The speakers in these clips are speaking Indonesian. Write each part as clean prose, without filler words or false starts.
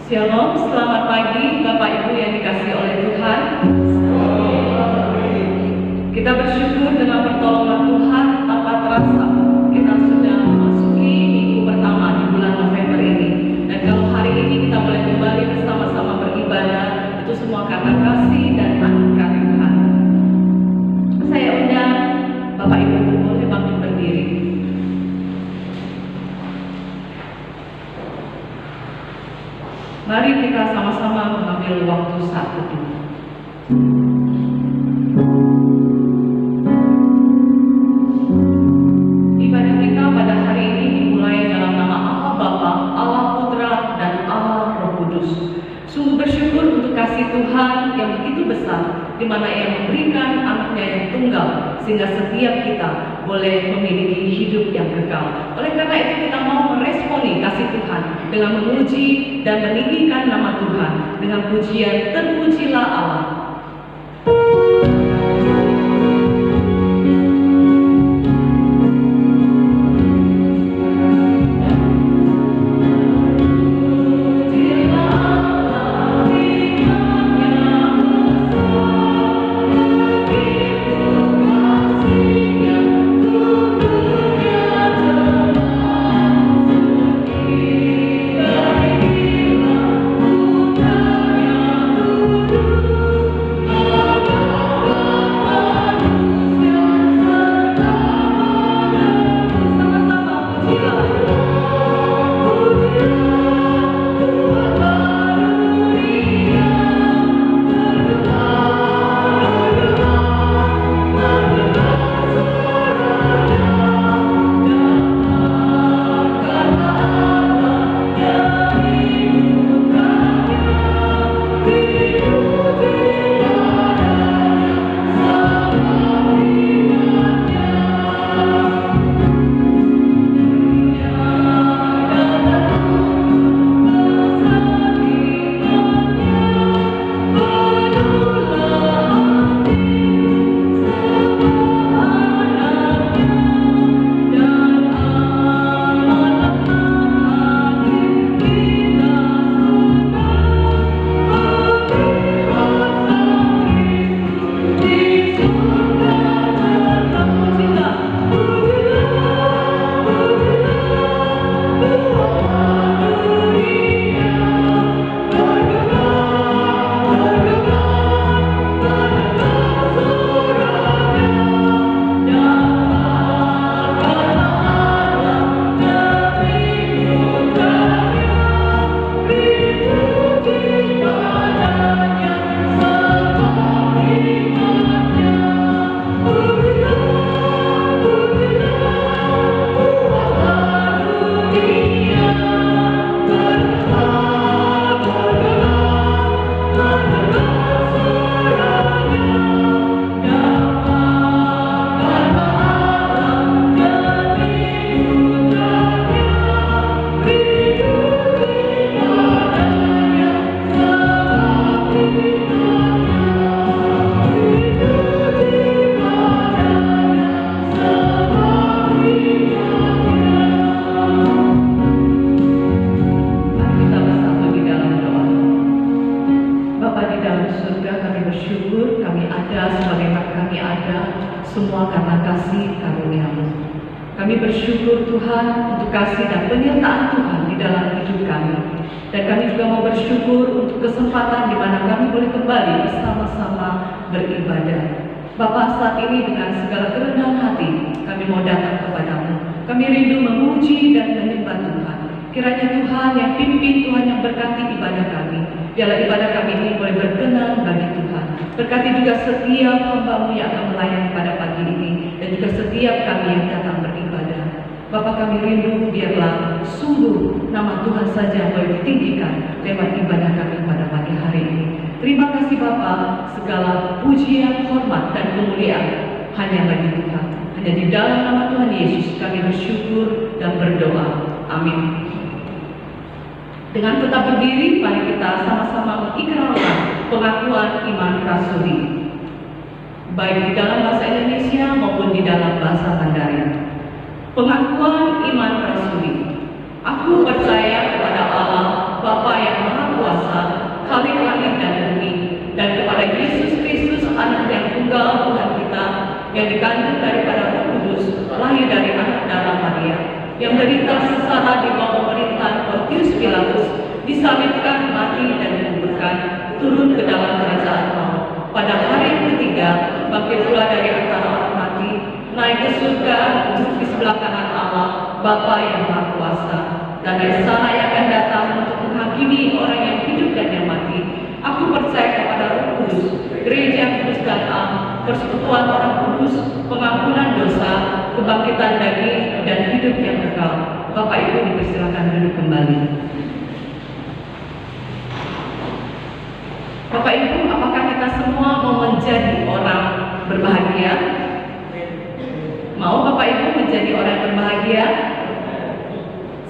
Shalom, selamat pagi Bapak Ibu yang dikasihi oleh Tuhan. Kita bersyukur dengan pertolongan Tuhan tanpa terasa kita sudah memasuki minggu pertama di bulan November ini. Dan kalau hari ini kita boleh kembali bersama-sama beribadah, itu semua karena kasih dan anugerah Tuhan. Saya undang Bapak Ibu untuk boleh bangkit berdiri. Mari kita sama-sama mengambil waktu saat teduh. Ibadah kita pada hari ini dimulai dalam nama Allah Bapa, Allah Putra, dan Allah Roh Kudus. Sungguh bersyukur untuk kasih Tuhan yang begitu besar, di mana Ia memberikan anaknya yang tunggal, sehingga setiap kita boleh memiliki hidup yang kekal. Oleh karena itu kita mau meresponi kasih Tuhan dengan memuji dan meninggikan nama Tuhan dengan pujian terpujilah Allah. Semua karena kasih karunia-Mu. Kami bersyukur Tuhan untuk kasih dan penyertaan Tuhan di dalam hidup kami. Dan kami juga mau bersyukur untuk kesempatan di mana kami boleh kembali bersama-sama beribadah. Bapa, saat ini dengan segala kerendahan hati kami mau datang kepada-Mu. Kami rindu memuji dan menyembah Tuhan. Kiranya Tuhan yang pimpin, Tuhan yang berkati ibadah kami. Biarlah ibadah kami ini boleh berkenan bagi Tuhan. Berkati juga setiap hamba-Mu yang akan melayani pada pagi ini, dan juga setiap kami yang datang beribadah. Bapa, kami rindu biarlah sungguh nama Tuhan saja yang boleh ditinggikan lewat ibadah kami pada pagi hari ini. Terima kasih Bapa, segala pujian, hormat, dan kemuliaan hanya bagi Tuhan. Hanya di dalam nama Tuhan Yesus kami bersyukur dan berdoa. Amin. Dengan tetap berdiri, mari kita sama-sama mengikrarkan pengakuan iman rasuli, baik di dalam bahasa Indonesia maupun di dalam bahasa Mandarin. Pengakuan iman rasuli. Aku percaya kepada Allah, Bapa yang Maha yang dikandung daripada Roh Kudus, lahir dari anak darah Maria, yang menderita sengsara di bawah pemerintahan Pontius Pilatus, disalibkan, mati dan dikuburkan, turun ke dalam kerajaan maut. Pada hari yang ketiga, bangkit pula dari antara orang mati, naik ke surga, duduk di sebelah kanan Allah, Bapa yang Maha Kuasa. Dan dari sana ia akan datang untuk menghakimi orang yang hidup dan yang mati. Aku percaya kepada Roh Kudus, gereja yang kudus dan am, persekutuan orang kudus, pengampunan dosa, kebangkitan daging, dan hidup yang kekal. Bapak Ibu dipersilakan duduk kembali. Bapak Ibu, apakah kita semua mau menjadi orang berbahagia? Mau Bapak Ibu menjadi orang yang berbahagia?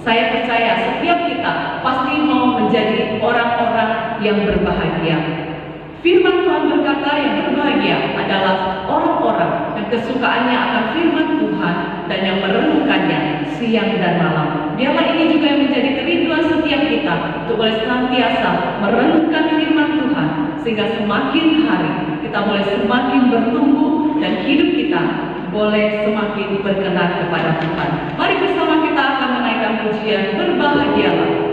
Saya percaya setiap kita pasti mau menjadi orang-orang yang berbahagia. Firman Tuhan berkata yang berbahagia adalah orang-orang yang kesukaannya akan firman Tuhan dan yang merenungkannya siang dan malam. Biarlah ini juga yang menjadi kerinduan setiap kita untuk boleh senantiasa merenungkan firman Tuhan, sehingga semakin hari kita boleh semakin bertumbuh dan hidup kita boleh semakin berkenan kepada Tuhan. Mari bersama kita akan menaikkan pujian Berbahagialah.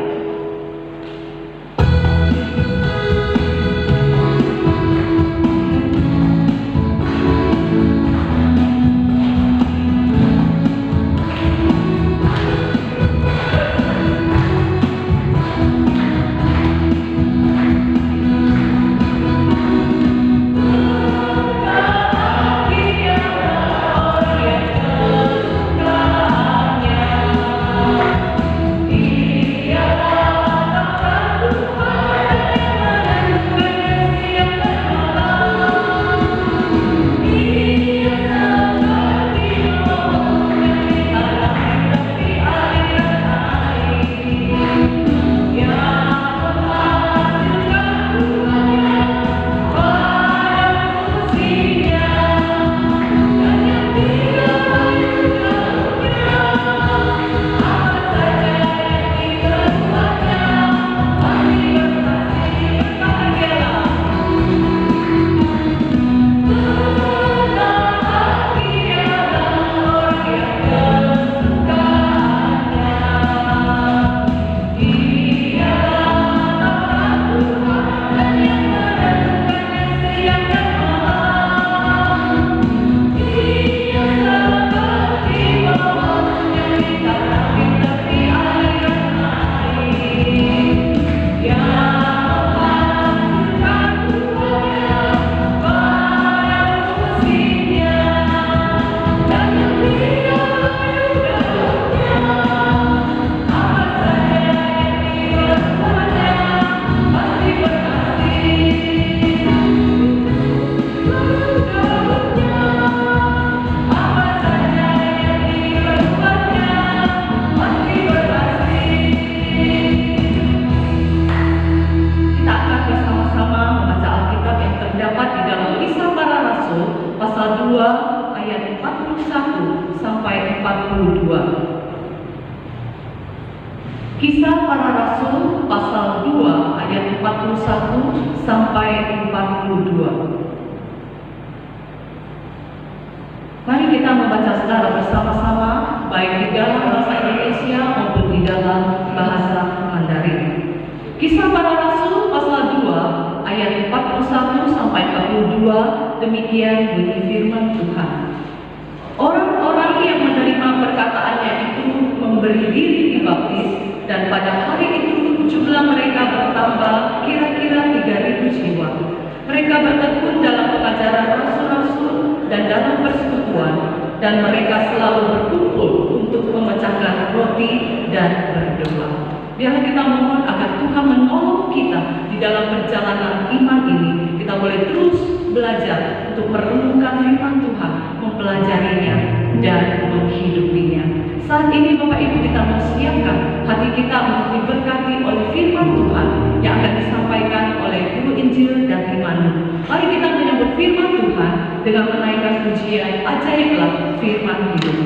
Kisah Para Rasul pasal 2 ayat 41 sampai 42. Mari kita membaca secara bersama-sama, baik di dalam bahasa Indonesia maupun di dalam bahasa Mandarin. Kisah Para Rasul pasal 2 ayat 41 sampai 42, demikian bunyi firman Tuhan. Orang-orang yang menerima perkataannya itu memberi diri dibaptis, dan pada hari itu jumlah mereka bertambah kira-kira 3.000 jiwa. Mereka bertekun dalam pengajaran rasul-rasul dan dalam persekutuan, dan mereka selalu berkumpul untuk memecahkan roti dan berdoa. Biarlah kita mohon agar Tuhan menolong kita di dalam perjalanan iman ini. Kita boleh terus belajar untuk merenungkan firman Tuhan, mempelajarinya dan menghidupinya. Saat ini Bapak Ibu, kita mempersiapkan hati kita untuk diberkati oleh firman Tuhan yang akan disampaikan oleh Guru Injil dan Immanuel. Mari kita menyambut firman Tuhan dengan menaikkan pujian Ajaiblah Firman Hidup.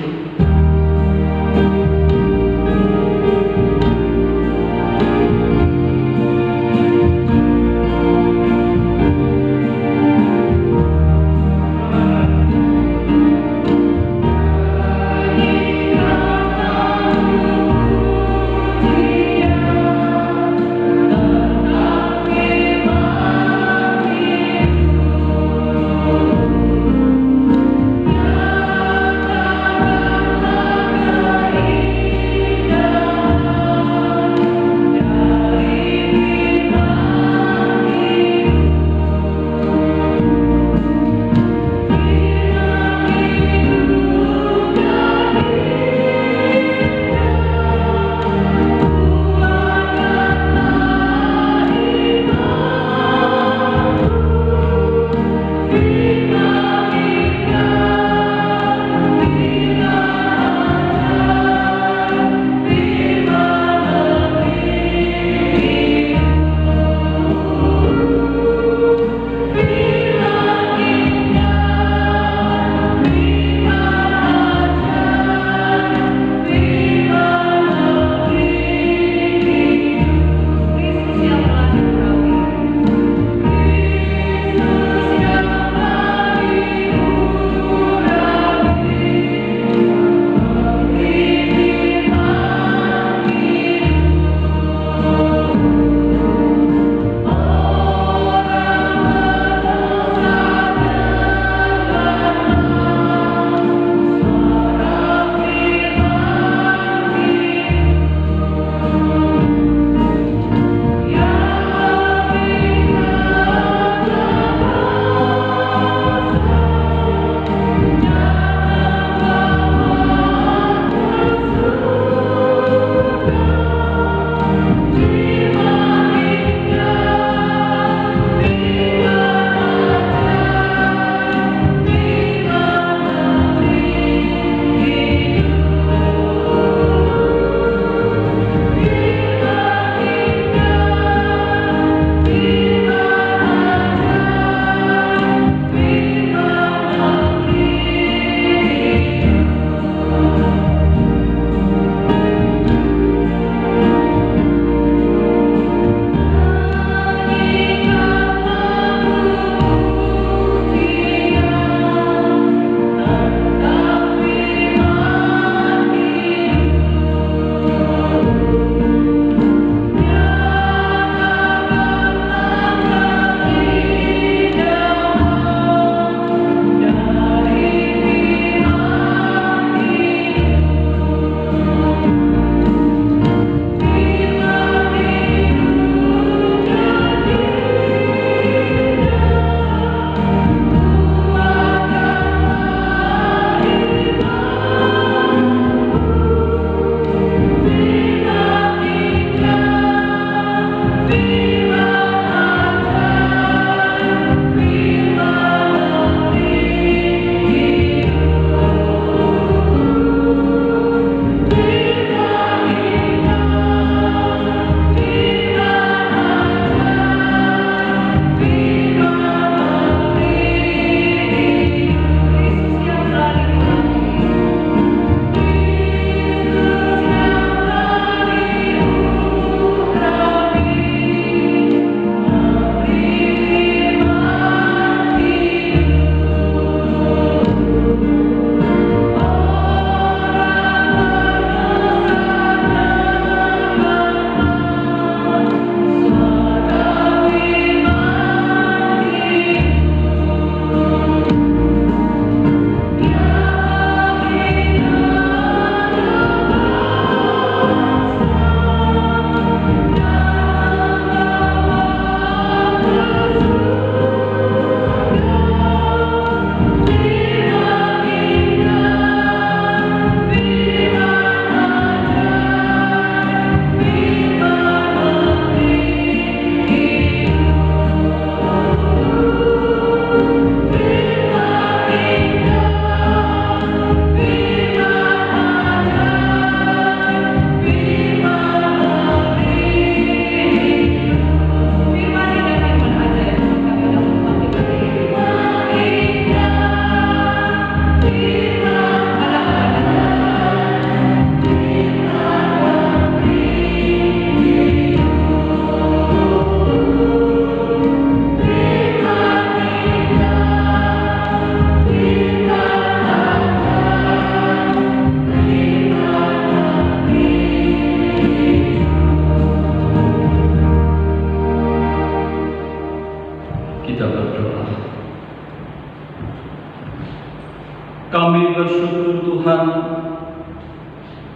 Kami bersyukur Tuhan,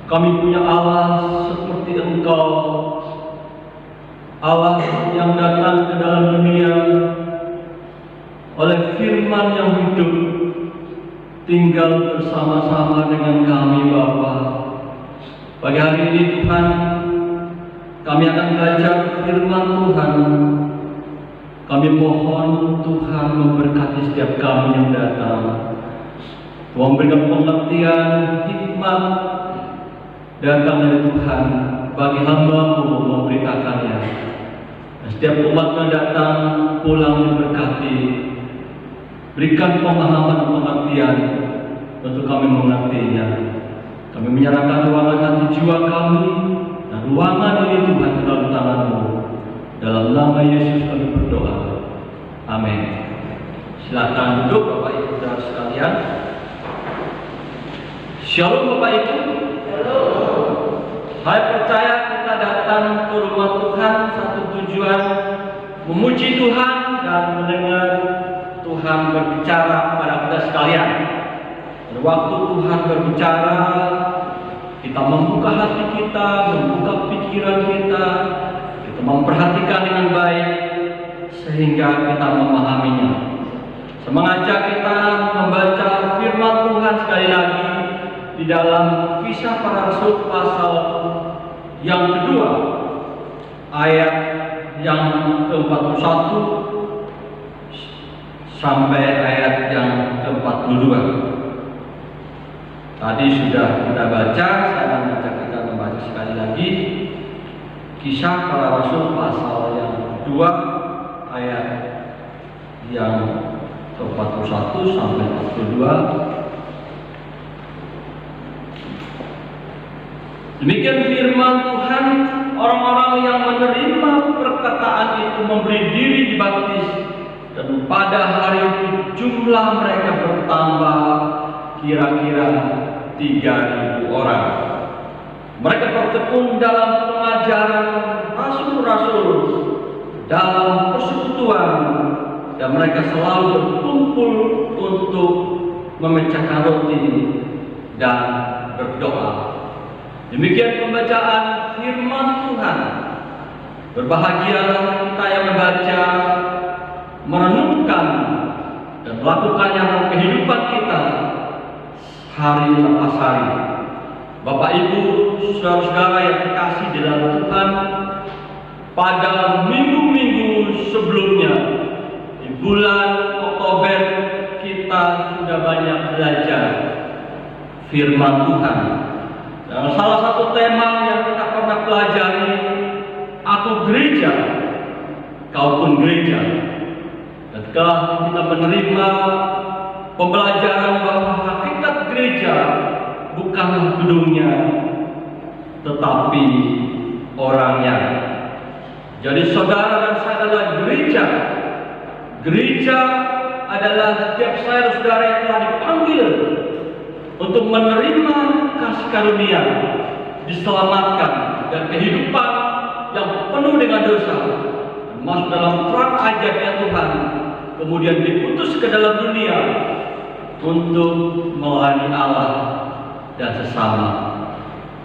kami punya Allah seperti Engkau, Allah yang datang ke dalam dunia oleh firman yang hidup, tinggal bersama-sama dengan kami Bapa. Pagi hari ini Tuhan, kami akan belajar firman Tuhan. Kami mohon Tuhan memberkati setiap kami yang datang. Tuhan berikan pengertian, hikmat datang dari Tuhan bagi hamba-Mu memberitakannya. Setiap umat yang datang pulang diberkati. Berikan pemahaman dan pengertian untuk kami mengertinya. Kami menyerahkan ruangan hati jiwa kami dan ruangan ini Tuhan ke dalam tangan-Mu. Dalam nama Yesus kami berdoa. Amin. Silakan duduk Bapak Ibu saudara sekalian. Shalom Bapak Ibu. Shalom. Saya percaya kita datang ke rumah Tuhan satu tujuan, memuji Tuhan dan mendengar Tuhan berbicara kepada kita sekalian. Dan waktu Tuhan berbicara, kita membuka hati kita, membuka pikiran kita memperhatikan dengan baik sehingga kita memahaminya. Saya mengajak kita membaca firman Tuhan sekali lagi di dalam Kisah Para Rasul pasal yang kedua, ayat yang ke-41 sampai ayat yang ke-42. Tadi sudah kita baca, saya mengajak kita membaca sekali lagi Kisah Para Rasul pasal yang kedua, ayat yang ke-41 sampai 42. Demikian firman Tuhan, orang-orang yang menerima perkataan itu memberi diri dibaptis, dan pada hari itu jumlah mereka bertambah kira-kira 3.000 orang. Mereka bertekun dalam pengajaran rasul-rasul, dalam persekutuan, dan mereka selalu berkumpul untuk memecahkan roti dan berdoa. Demikian pembacaan firman Tuhan. Berbahagialah kita yang membaca, merenungkan, dan melakukannya dalam kehidupan kita hari lepas hari. Bapak Ibu, saudara-saudara yang terkasih di dalam Tuhan, pada minggu-minggu sebelumnya di bulan Oktober kita sudah banyak belajar firman Tuhan. Dan salah satu tema yang kita pernah pelajari, aku gereja, kau pun gereja. Dan setelah kita menerima pembelajaran bahwa hakikat gereja bukanlah gedungnya, tetapi orangnya. Jadi saudara dan saya adalah gereja. Gereja adalah setiap saya saudara yang telah dipanggil untuk menerima kasih karunia, diselamatkan dan kehidupan yang penuh dengan dosa, dan masuk dalam terang ajaibnya Tuhan, kemudian diutus ke dalam dunia untuk melayani Allah dan sesama.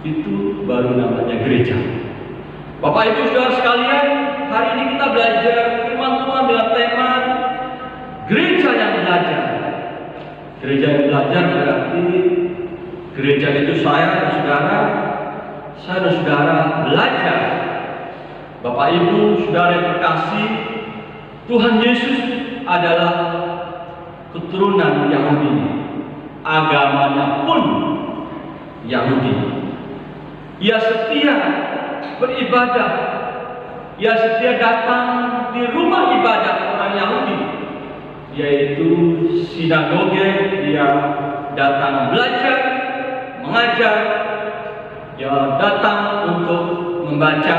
Itu baru namanya gereja. Bapak Ibu saudara sekalian, hari ini kita belajar firman Tuhan dengan tema gereja yang belajar. Gereja yang belajar berarti gereja itu saya dan saudara belajar. Bapak Ibu saudara yang terkasih, Tuhan Yesus adalah keturunan Yahudi, agamanya pun Yahudi. Ia setia beribadah, ia setia datang di rumah ibadah orang Yahudi, yaitu sinagoge. Dia datang belajar, mengajar, dia datang untuk membaca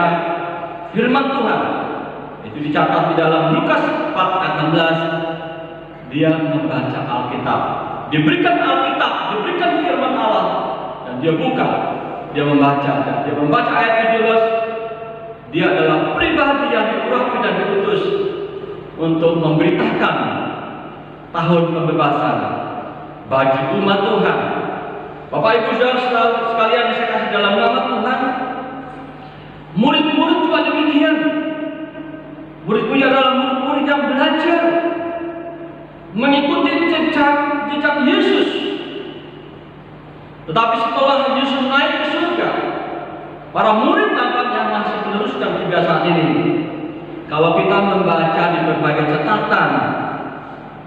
firman Tuhan. Itu dicatat di dalam Lukas 4 ayat 16. Dia membaca Alkitab, diberikan Alkitab, diberikan firman Allah, dan dia buka, dia membaca, dan dia membaca ayat 17. Dia adalah pribadi yang diurapi dan diutus untuk memberitakan tahun pembebasan bagi umat Tuhan. Bapak Ibu Saudara sekalian saya kasih dalam nama Tuhan, murid-murid juga demikian. Murid-murid adalah murid-murid yang belajar mengikuti jejak Yesus. Tetapi setelah Yesus naik ke surga, para murid nampaknya masih meneruskan kebiasaan ini. Kalau kita membaca di berbagai catatan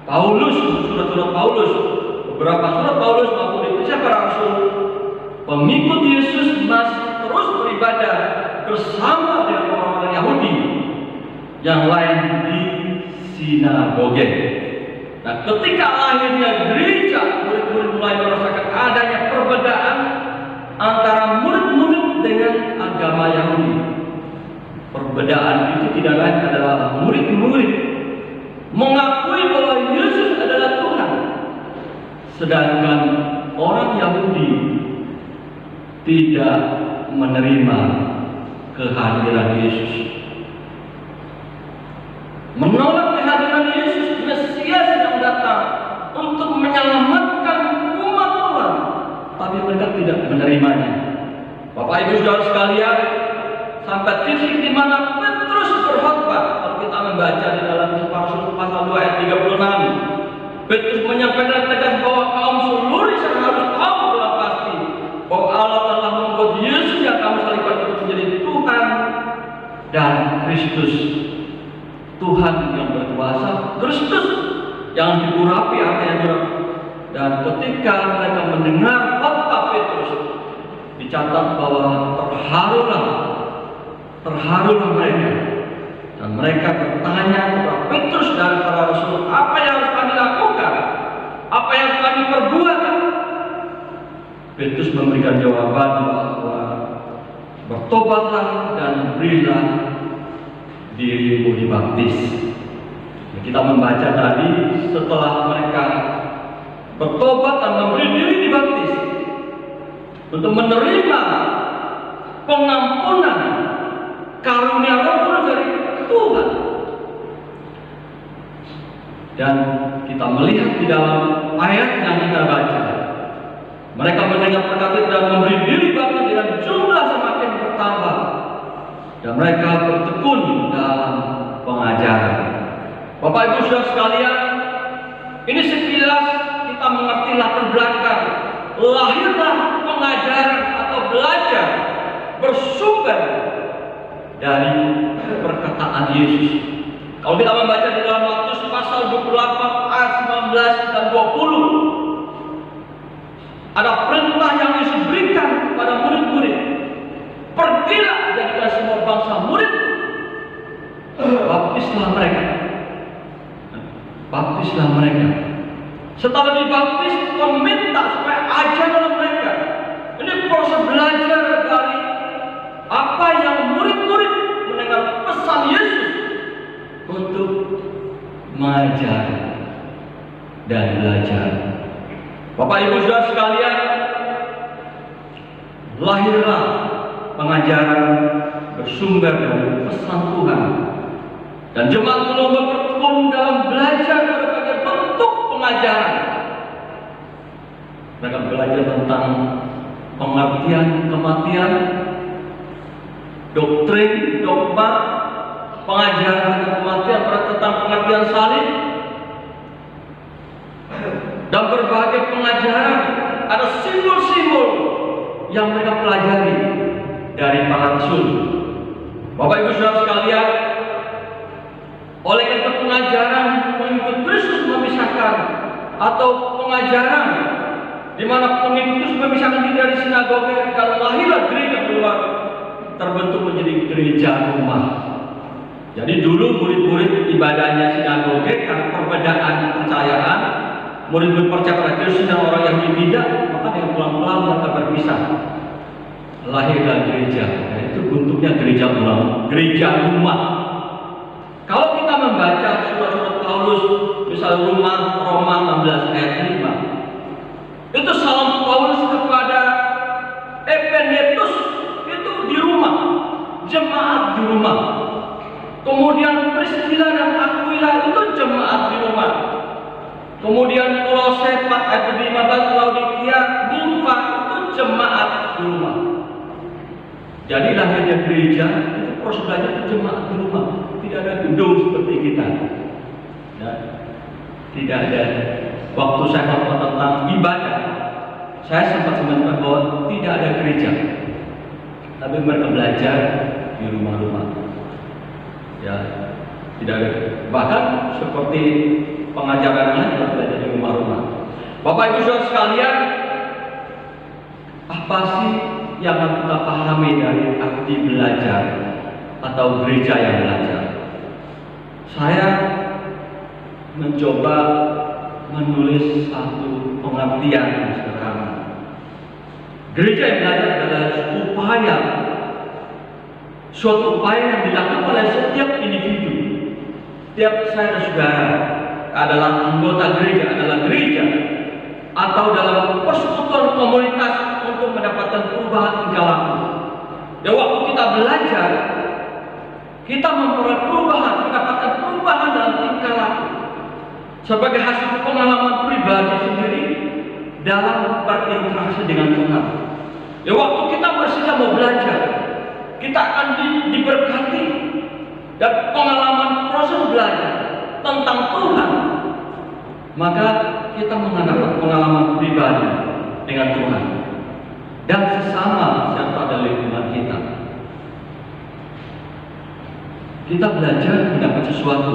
Paulus, surat-surat Paulus, beberapa surat Paulus maupun di kisah para rasul, pengikut Yesus masih terus beribadah bersama dengan orang-orang Yahudi yang lain di sinagoge. Nah, ketika lahirnya gereja, murid-murid mulai merasakan adanya perbedaan antara murid-murid dengan agama Yahudi. Perbedaan itu tidak lain adalah murid-murid mengakui bahwa Yesus adalah Tuhan, sedangkan orang Yahudi tidak menerima kehadiran Yesus, menolak kehadiran Yesus, Mesias yang datang untuk menyelamatkan umat Tuhan, tapi mereka tidak menerimanya. Bapak Ibu Saudara sekalian, sampai titik di mana Petrus berkhotbah. Kalau kita membaca di dalam pasal 2 ayat 36, Petrus menyampaikan tegas bahwa kaum seluruh Israel harus tahu dengan pasti bahwa Allah telah membuat Yesus yang kamu salibkan itu menjadi Tuhan dan Kristus. Tuhan yang berkuasa, Kristus yang diurapi artinya diurapi. Dan ketika mereka mendengar khotbah Petrus, dicatat bahwa terharulah mereka, dan mereka bertanya kepada Petrus dan para rasul, apa yang harus kami lakukan? Apa yang harus kami perbuat? Petrus memberikan jawaban bahwa bertobatlah dan berilah dirimu dibaptis. Kita membaca tadi, setelah mereka bertobat dan memberi diri dibaptis untuk menerima pengampunan karunia Roh Kudus dari Tuhan. Dan kita melihat di dalam ayat yang kita baca, mereka mendengar perkataan dan memberi diri baptis dengan jumlah semakin bertambah, dan mereka bertekun dalam pengajaran. Bapak Ibu Saudara sekalian, ini sekilas kita mengerti latar belakang lahirlah pengajaran atau belajar bersumber dari perkataan Yesus. Kalau kita membaca di dalam Matius pasal 28 ayat 19 dan 20, ada perintah yang Yesus berikan kepada murid-murid. Pergilah jadikan semua bangsa murid, baptislah mereka. Baptislah mereka. Setelah dibaptis, Tuhan minta supaya ajarlah mereka. Ini proses belajar dari apa yang murid-murid mendengar pesan Yesus untuk mengajar dan belajar. Bapak Ibu Saudara sekalian, lahirlah pengajaran bersumber dari pesan Tuhan, dan jemaat perlu bertekun dalam belajar berbagai bentuk pengajaran. Mereka belajar tentang pengertian kematian, doktrin, dogma, pengajaran tentang kematian, tentang pengertian salib, dan berbagai pengajaran. Ada simbol-simbol yang mereka pelajari dari para rasul. Bapak Ibu Saudara sekalian, oleh karena pengajaran pengikut Kristus memisahkan, atau pengajaran di mana pengikut Kristus memisahkan diri dari sinagoge, dan lahirlah gereja keluar, terbentuk menjadi gereja rumah. Jadi dulu murid-murid ibadahnya sinagoge karena perbedaan kepercayaan. Murid-murid percaya pada Kristus dan orang yang tidak, maka dengan pelan-pelan mereka berpisah. Lahirlah gereja, itu bentuknya gereja ulang, gereja rumah. Kalau kita membaca surat-surat Paulus, misalnya Roma 16 ayat 5, itu salam Paulus kepada Epenetus, itu di rumah, jemaat di rumah. Kemudian Priscilla dan Aquila itu jemaat di rumah. Kemudian Kolose 4 ayat 15, Laodikia, Nimfa itu jemaat di rumah. Jadi lahirnya gereja itu proses belajar itu jemaat di rumah. Tidak ada gedung seperti kita. Ya. Tidak ada. Waktu saya ngomong tentang ibadah, saya sempat menemukan bahwa tidak ada gereja, tapi mereka belajar di rumah-rumah. Ya, tidak ada. Bahkan seperti pengajaran lain belajar di rumah-rumah. Bapak Ibu Saudara sekalian, apa sih yang harus kita pahami dari arti belajar atau gereja yang belajar? Saya mencoba menulis satu pengertian yang sederhana. Gereja yang belajar adalah suatu upaya yang dilakukan oleh setiap individu. Setiap saya dan saudara adalah anggota gereja, atau dalam persekutuan komunitas untuk mendapatkan perubahan tingkah laku. Dan waktu kita belajar, kita memperoleh perubahan, mendapatkan perubahan dalam tingkah laku sebagai hasil pengalaman pribadi sendiri dalam berinteraksi dengan Tuhan. Ya, waktu kita bersedia mau belajar, kita akan diberkati dan pengalaman proses belajar tentang Tuhan. Maka kita menghadapi pengalaman pribadi dengan Tuhan dan sesama serta dari lingkungan kita. Kita belajar mendapat sesuatu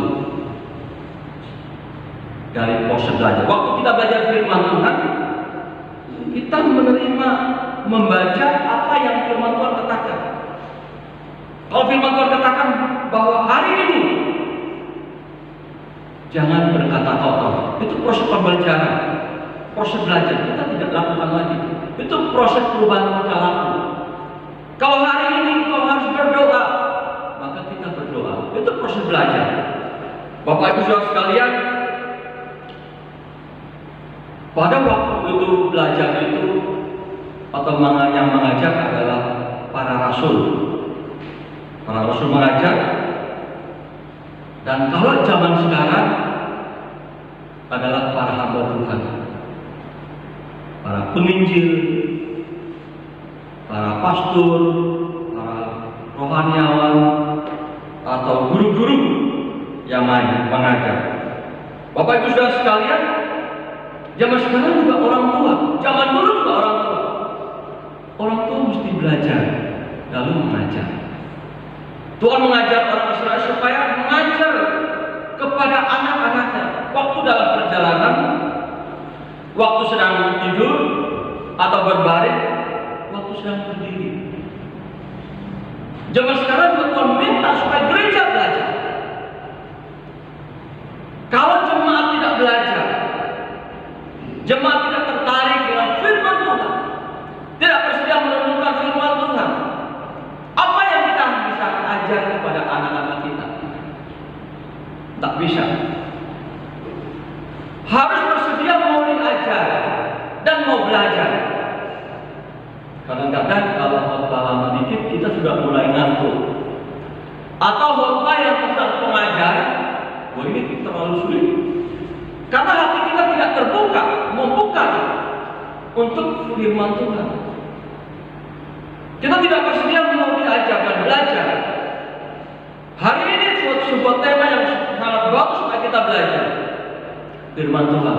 dari proses belajar. Waktu kita belajar firman Tuhan, kita menerima, membaca apa yang firman Tuhan katakan. Kalau firman Tuhan katakan bahwa hari ini jangan berkata kotor, itu proses pembelajaran, proses belajar. Kita tidak lakukan lagi. Itu proses perubahan tingkah laku. Kalau hari ini kau harus berdoa, maka kita berdoa. Itu proses belajar. Bapak Ibu Saudara sekalian, pada waktu itu belajar itu atau yang mengajar adalah para rasul. Para rasul mengajar. Dan kalau zaman sekarang adalah para hamba Tuhan, para penginjil, para pastor, para rohaniawan, atau guru-guru yang mengajar. Bapak Ibu Saudara sekalian, zaman sekarang juga orang tua, zaman dulu juga orang tua. Orang tua mesti belajar, lalu mengajar. Tuhan mengajar orang Israel supaya mengajar kepada anak-anaknya waktu dalam perjalanan, waktu sedang tidur atau berbaring, waktu sedang berdiri. Zaman sekarang Tuhan minta supaya gereja belajar. Kalau jemaat tidak belajar, jemaat tidak tertarik dengan firman Tuhan, tidak bersedia merenungkan firman Tuhan, apa yang kita bisa ajar kepada anak-anak kita? Tak bisa. Harus bersedia mau diajar dan mau belajar. Kadang-kadang kalau khotbah lama dikit kita sudah mulai ngantuk. Atau khotbah yang tentang pengajaran, wah ini terlalu sulit. Karena hati kita tidak terbuka, membuka untuk firman Tuhan. Kita tidak bersedia mau diajar dan belajar. Hari ini sebuah tema yang sangat bagus supaya kita belajar firman Tuhan.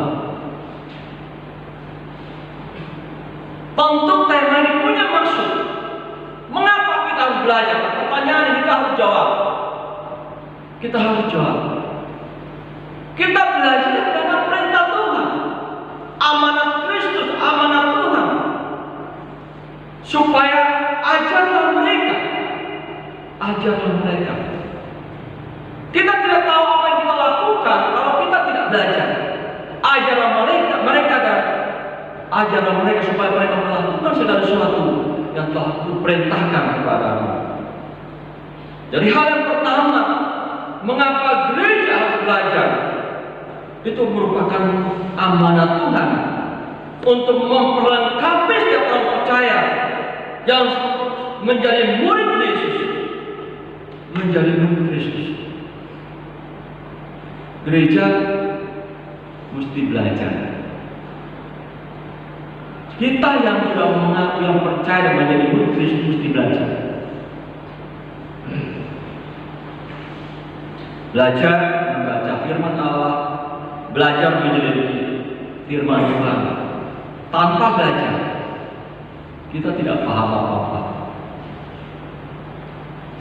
Tentu tema ini punya maksud. Mengapa kita harus belajar? Pertanyaan ini kita harus jawab. Kita harus jawab. Kita belajar karena perintah Tuhan, amanat Kristus, amanat Tuhan, supaya ajarlah mereka. Kita tidak tahu apa yang kita lakukan kalau kita tidak belajar. Ajarlah mereka supaya mereka melakukan segala sesuatu yang telah kuperintahkan kepadamu. Jadi hal yang pertama, mengapa gereja harus belajar? Itu merupakan amanat Tuhan untuk memperlengkapi setiap orang percaya yang menjadi murid Yesus, Gereja mesti belajar. Kita yang sudah mengaku, yang percaya dan menjadi murid Kristus mesti belajar. Belajar membaca firman Allah, belajar menyelidiki firman Tuhan. Tanpa belajar, kita tidak paham apa-apa.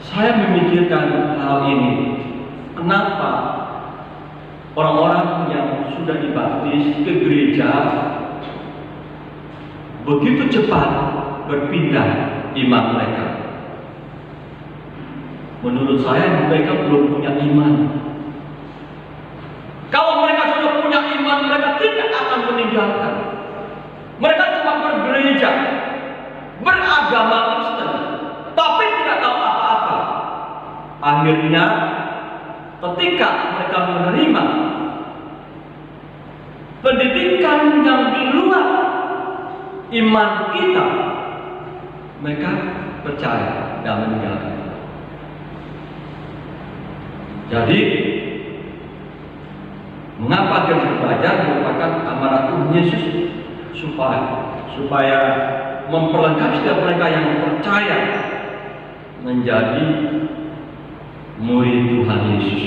Saya memikirkan hal ini. Kenapa orang-orang yang sudah dibaptis ke gereja begitu cepat berpindah iman mereka? Menurut saya mereka belum punya iman. Kalau mereka sudah punya iman, mereka tidak akan meninggalkan. Mereka cuma bergereja, beragama Kristen, tapi tidak tahu apa-apa. Akhirnya ketika mereka menerima pendidikan yang di luar iman kita, mereka percaya dan meninggalkan. Jadi, mengapa kita belajar merupakan amanat Tuhan Yesus supaya memperlengkapi setiap mereka yang percaya menjadi murid Tuhan Yesus.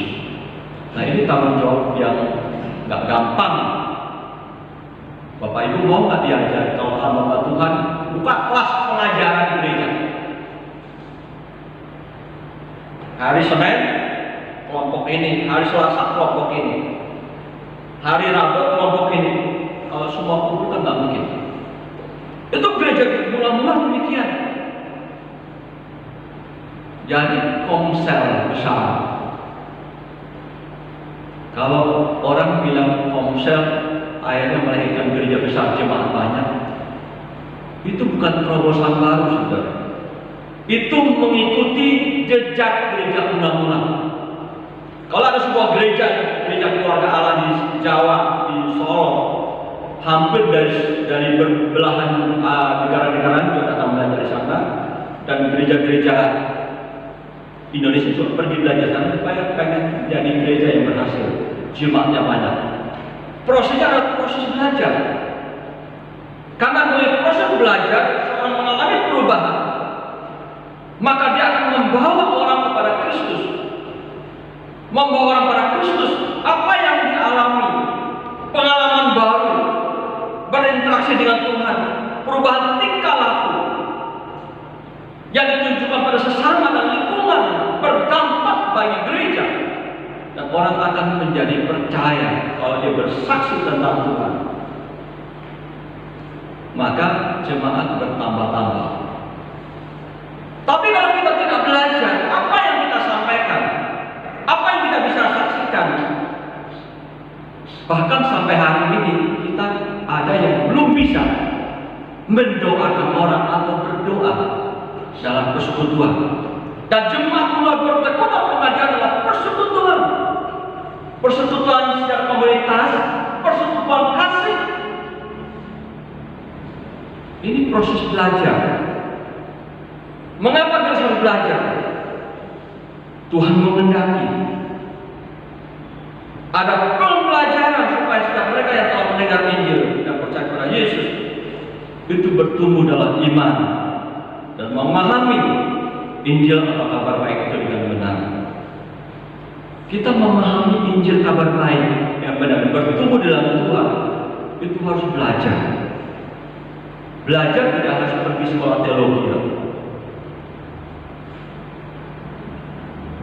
Nah, ini tanggung jawab yang nggak gampang. Bapak Ibu mau nggak diajar kalau hamba Tuhan buka kelas pengajaran gereja? Hari Senin kelompok ini, hari Selasa kelompok ini, hari Rabu kelompok ini. Kalau semua kumpul kan nggak mungkin. Itu gereja mula-mula demikian. Jadi komsel besar. Kalau orang bilang komsel akhirnya melahirkan gereja besar, jemaat banyak, itu bukan terobosan baru, saudara. Itu mengikuti jejak gereja mula-mula. Kalau ada sebuah gereja keluarga Allah di Jawa, di Solo, hampir dari berbelahan negara-negara juga datang belajar di sana, dan gereja-gereja Indonesia juga pergi belajar sana supaya pengen jadi gereja yang berhasil, jemaatnya banyak. Prosesnya adalah proses belajar. Karena melalui proses belajar, seorang mengalami perubahan, maka dia akan membawa orang kepada Kristus. Membawa orang pada Kristus. Apa yang dialami, pengalaman baru, berinteraksi dengan Tuhan, perubahan tingkah laku yang ditunjukkan pada sesama dan lingkungan berdampak bagi gereja, dan orang akan menjadi percaya kalau dia bersaksi tentang Tuhan. Maka jemaat bertambah-tambah. Tapi kalau kita tidak belajar, apa yang kita sampaikan, apa yang kita bisa saksikan, bahkan sampai hari ini kita ada yang belum bisa mendoakan orang atau berdoa dalam persekutuan. Dan jemaat mulai bertekun dan mengajar adalah persekutuan. Persekutuan secara komunitas, persekutuan kasih. Ini proses belajar. Mengapa kita harus belajar? Tuhan menghendaki ada pembelajaran supaya setiap mereka yang telah mendengar Injil dan percaya kepada Yesus itu bertumbuh dalam iman dan memahami Injil atau kabar baik itu dengan benar. Kita memahami Injil kabar baik yang benar, bertumbuh dalam Tuhan, itu harus belajar. Belajar tidak harus pergi sekolah teologi.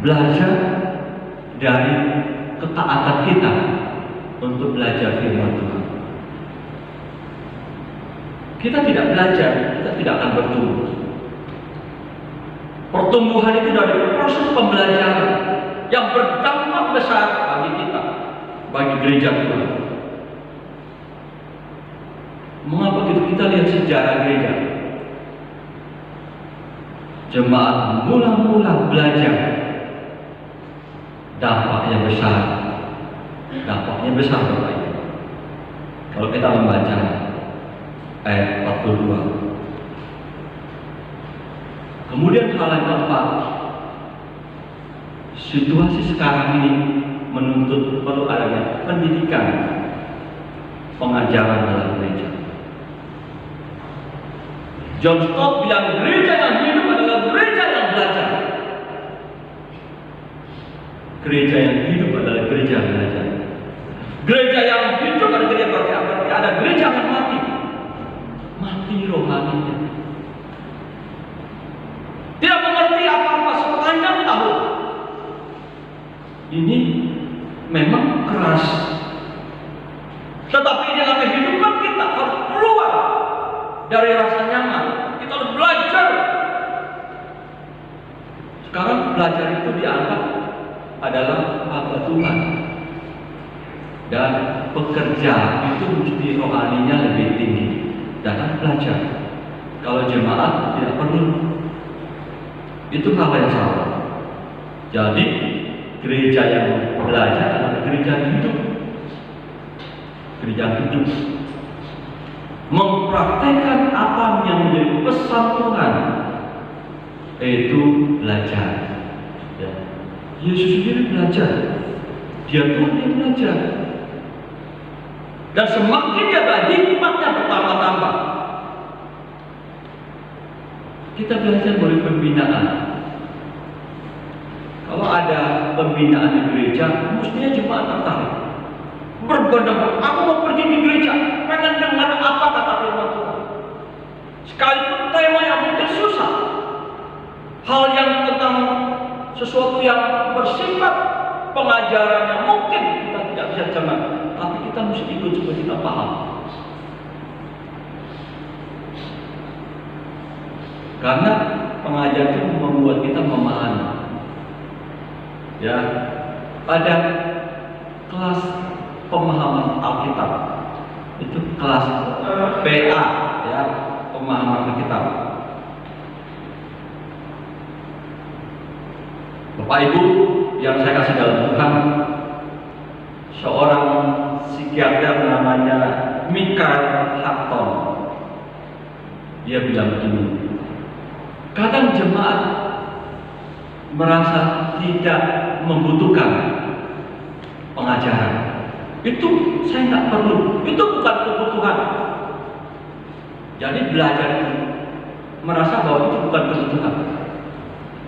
Belajar dari ketaatan kita untuk belajar firman Tuhan. Kita tidak belajar, kita tidak akan bertumbuh. Pertumbuhan itu dari proses pembelajaran yang berdampak besar bagi kita, bagi gereja Tuhan. Mengapa kita lihat sejarah gereja? Jemaat mula-mula belajar, dampaknya besar. Dampaknya besar, Bapak Ibu. Kalau kita membaca ayat 42. Kemudian hal yang keempat, situasi sekarang ini menuntut perlu adanya pendidikan pengajaran dalam gereja. John Stott bilang gereja yang hidup adalah gereja yang belajar. Gereja yang hidup adalah gereja yang belajar. Gereja yang hidup adalah gereja berarti apa? Berarti ada gereja yang mati. Mati rohaninya. Tidak mengerti apa-apa sepanjang tahun. Ini memang keras. Tetapi ini adalah kehidupan kita harus keluar dari rasa nyaman. Kita harus belajar. Sekarang belajar itu dianggap adalah hamba Tuhan. Dan pekerja itu mesti rohaninya lebih tinggi. Dan belajar. Kalau jemaat tidak perlu. Itu hal yang salah. Jadi gereja yang belajar adalah gereja hidup. Gereja hidup mempraktekkan apa yang menjadi pesan Tuhan, yaitu belajar. Ya. Yesus sendiri belajar. Dia pun dia belajar. Dan semakin dia hikmatnya bertambah-tambah. Kita belajar melalui pembinaan. Kalau ada pembinaan di gereja, mestinya jemaat tertarik. Berbondong-bondong, aku mau pergi di gereja, pengen dengar apa kata firman Tuhan. Sekalipun tema yang mungkin susah, hal yang tentang sesuatu yang bersifat pengajarannya mungkin kita tidak bisa cerna, tapi kita mesti ikut supaya kita paham. Karena pengajaran itu membuat kita memahami. Ya, pada kelas pemahaman Alkitab itu kelas PA, ya, pemahaman Alkitab. Bapak Ibu yang saya kasih dalam Tuhan, seorang psikiater namanya Michael Harton, dia bilang begini, kadang jemaat merasa tidak membutuhkan pengajaran. Itu saya nggak perlu, itu bukan kebutuhan. Jadi belajar itu merasa bahwa itu bukan kebutuhan.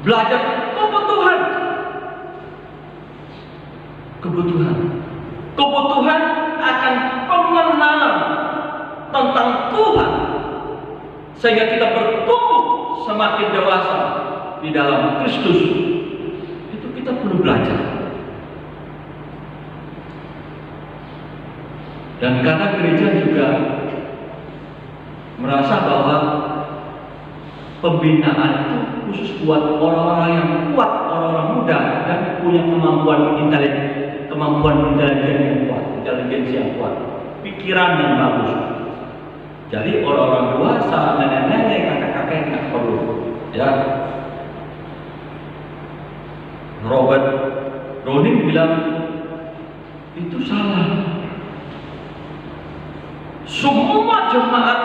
Belajar kebutuhan. Kebutuhan. Kebutuhan akan pengenalan tentang Tuhan. Sehingga kita bertumbuh semakin dewasa di dalam Kristus. Itu kita perlu belajar. Dan karena gereja juga merasa bahwa pembinaan itu khusus buat orang-orang yang kuat, orang-orang muda dan punya kemampuan intelijen yang kuat, intelijensi yang kuat, pikiran yang bagus. Jadi orang-orang dewasa, nenek-nenek, kakek-kakek nggak perlu. Ya, Robert Browning bilang itu salah. Semua jemaat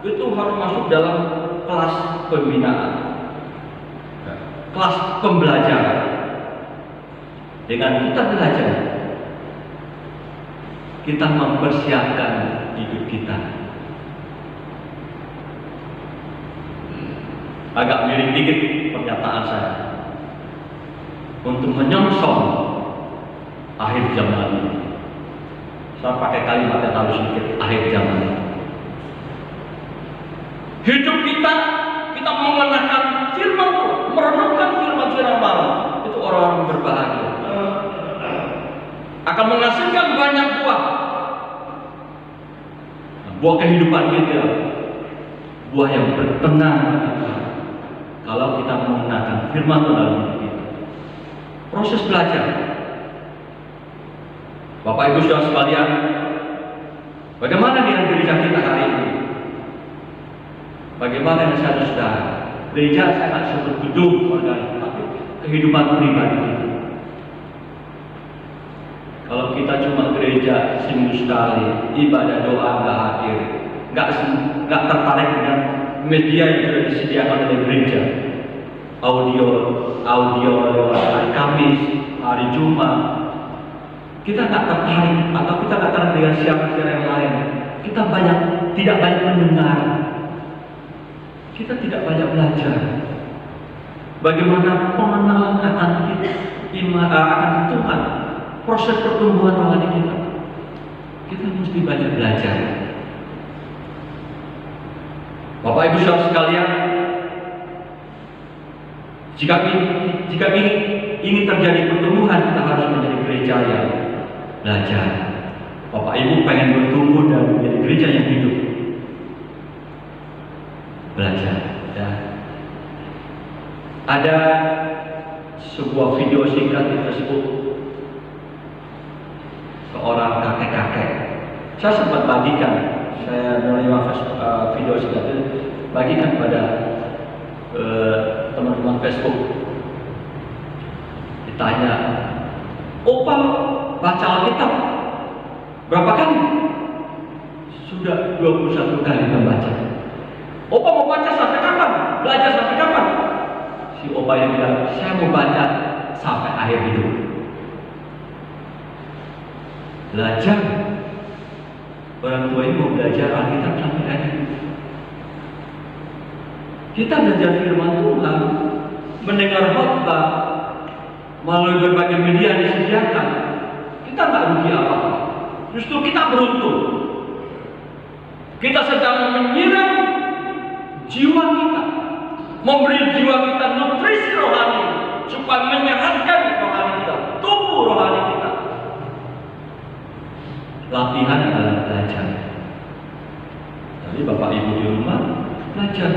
itu harus masuk dalam kelas pembinaan, kelas pembelajaran. Dengan kita belajar, kita mempersiapkan hidup kita. Agak miring dikit pernyataan saya untuk menyongsong akhir zaman ini. Saya pakai kalimat yang harus sedikit akhir zaman ini. Hidup kita mengenakan firman Tuhan, merenungkan firman Tuhan malam. Itu orang-orang berbahagia. Akan menghasilkan banyak buah. Buah kehidupan kita, buah yang bertenang bagi Tuhan. Kalau kita menggunakan firman Tuhan dalam hidup kita. Proses belajar. Bapak Ibu Saudara sekalian, bagaimana dengan gereja kita hari ini? Bagaimana dengan saudara-saudara? Gereja saya nggak sebut gedung, tapi kehidupan pribadi kita. Kalau kita cuma gereja seminggu sekali, ibadah doa nggak hadir, nggak tertarik dengan media yang sudah disediakan oleh gereja, audio lewat hari Kamis, hari Jumat, kita nggak tertarik atau kita nggak tertarik dengan siapa yang lain. Kita tidak banyak mendengar. kita tidak banyak belajar bagaimana pengenalan akan akan Tuhan, proses pertumbuhan rohani kita. Kita mesti banyak belajar. Bapak Ibu Saudara sekalian, jika ini terjadi pertumbuhan, kita harus menjadi gereja yang belajar. Bapak Ibu pengen bertumbuh dan menjadi gereja yang hidup, belajar. Ya. Ada sebuah video singkat di Facebook seorang kakek-kakek. Saya sempat bagikan, saya menerima video singkat itu, bagikan pada teman-teman Facebook. Ditanya, "Opa baca Alkitab berapa kali?" Sudah 21 kali membaca. "Opa mau baca sampai kapan? Belajar sampai kapan?" Si opa yang bilang, "Saya mau baca sampai akhir hidup." Belajar. Orang tua ini mau belajar Alkitab sampai akhir hidup. Kita belajar firman Tuhan, mendengar khotbah melalui berbagai media yang disediakan. Kita nggak rugi apa-apa. Justru kita beruntung. Kita sedang menyiram jiwa kita, memberi jiwa kita nutrisi rohani supaya menyehatkan rohani kita, tubuh rohani kita. Latihan adalah belajar. Jadi Bapak Ibu di rumah belajar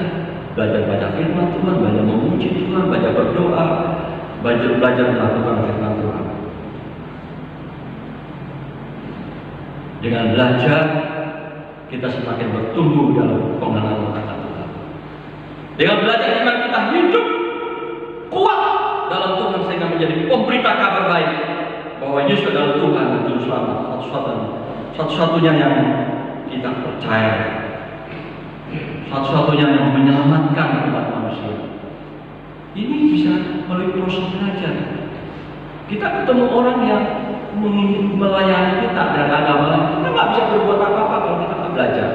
baca firman Tuhan, belajar memuji Tuhan, belajar berdoa, belajar melakukan firman Tuhan. Dengan belajar kita semakin bertumbuh dalam pengenalan akan Tuhan. Dengan belajar iman kita hidup kuat dalam Tuhan sehingga menjadi pemberita kabar baik bahwa Yesus adalah Tuhan dan Juru Selamat satu-satunya yang kita percaya, satu-satunya yang menyelamatkan umat manusia. Ini bisa melalui proses belajar. Kita ketemu orang yang melayani kita dari agama, kita nggak bisa berbuat apa-apa kalau kita nggak belajar.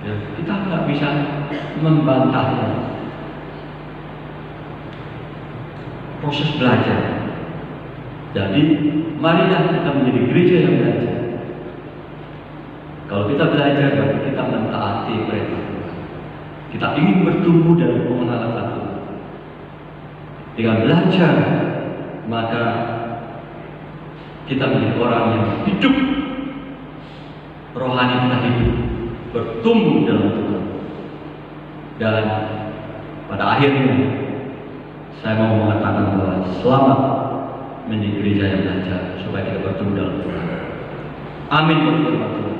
Ya, kita nggak bisa membantahnya. Proses belajar. Jadi, marilah kita menjadi gereja yang belajar. Kalau kita belajar, berarti kita mentaati perintah Tuhan. Kita ingin bertumbuh dalam pengenalan Tuhan. Dengan belajar, maka kita menjadi orang yang hidup, rohani kita hidup, bertumbuh dalam Tuhan. Dan pada akhirnya, saya mau mengatakan bahwa selamat menjadi gereja yang belajar supaya kita bertumbuh dalam Tuhan. Amin. Berfirman Tuhan.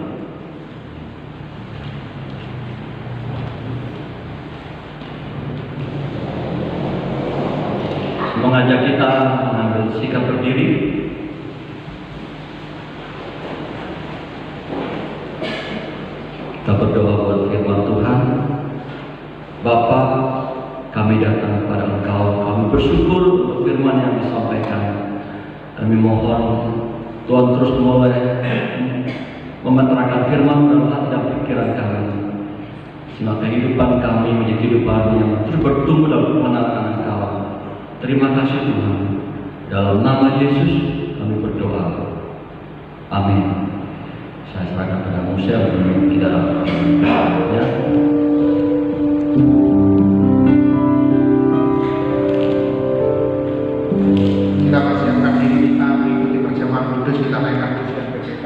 Mengajak kita mengambil sikap berdiri. Kita berdoa buat firman Tuhan. Bapa, kami datang kepada Engkau. Kami bersyukur untuk firman yang disampaikan. Kami mohon Tuhan terus mulai memeterangkan firman dalam hati dan pikiran kami, sehingga kehidupan kami menjadi kehidupan yang terus bertumbuh dalam pengenalan Engkau. Terima kasih Tuhan. Dalam nama Yesus kami berdoa. Amin. Saya serahkan kepada Musa untuk kita ya. Kita persiapkan diri kita mengikuti perjamuan kudus, kita naikkan pujian PPK.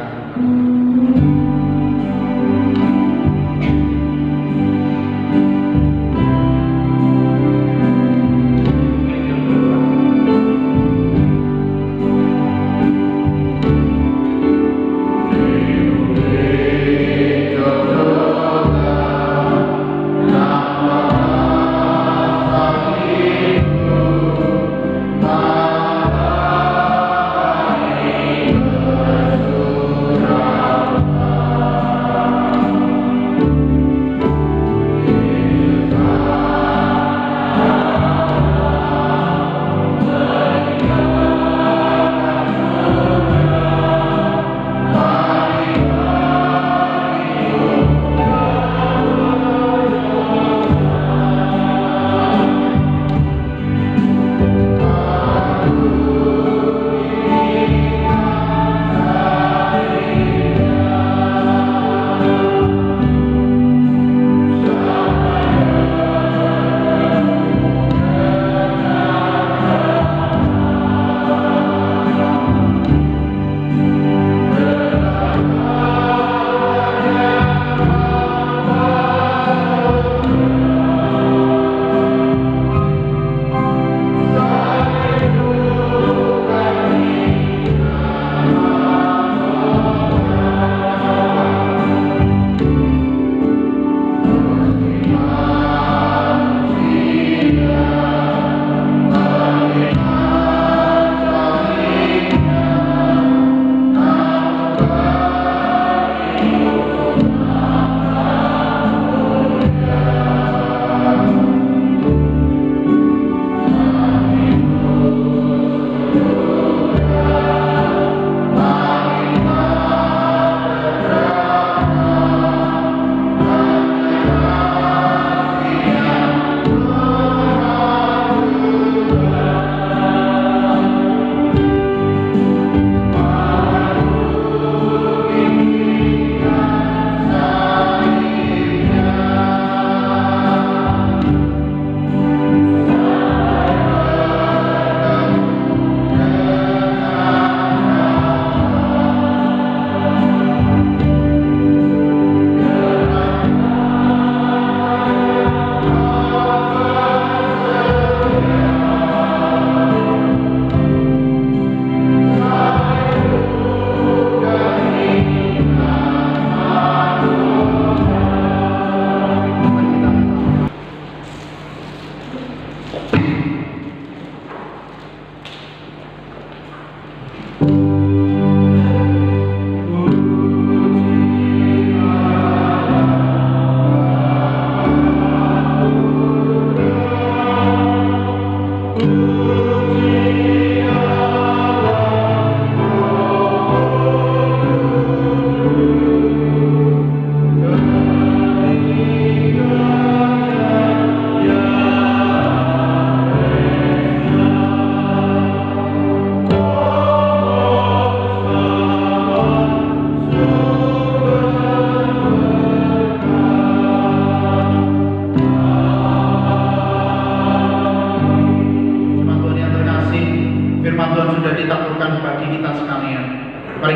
Nama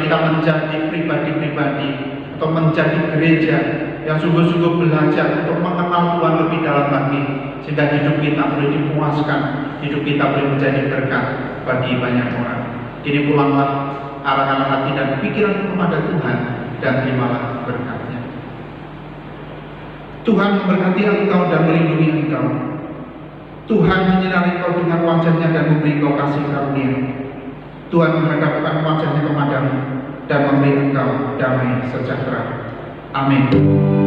kita menjadi pribadi-pribadi atau menjadi gereja yang sungguh-sungguh belajar untuk mengenal Tuhan lebih dalam lagi, sehingga hidup kita boleh dipuaskan, hidup kita boleh menjadi berkat bagi banyak orang. Kini pulanglah, arahkanlah hati dan pikiran kepada Tuhan, dan terimalah berkatnya. Tuhan memberkati engkau dan melindungi engkau. Tuhan menyinari engkau dengan wajah-Nya dan memberi engkau kasih karunia. Tuhan menghadapkan wajah-Nya kepadamu dan memberi engkau damai sejahtera. Amin.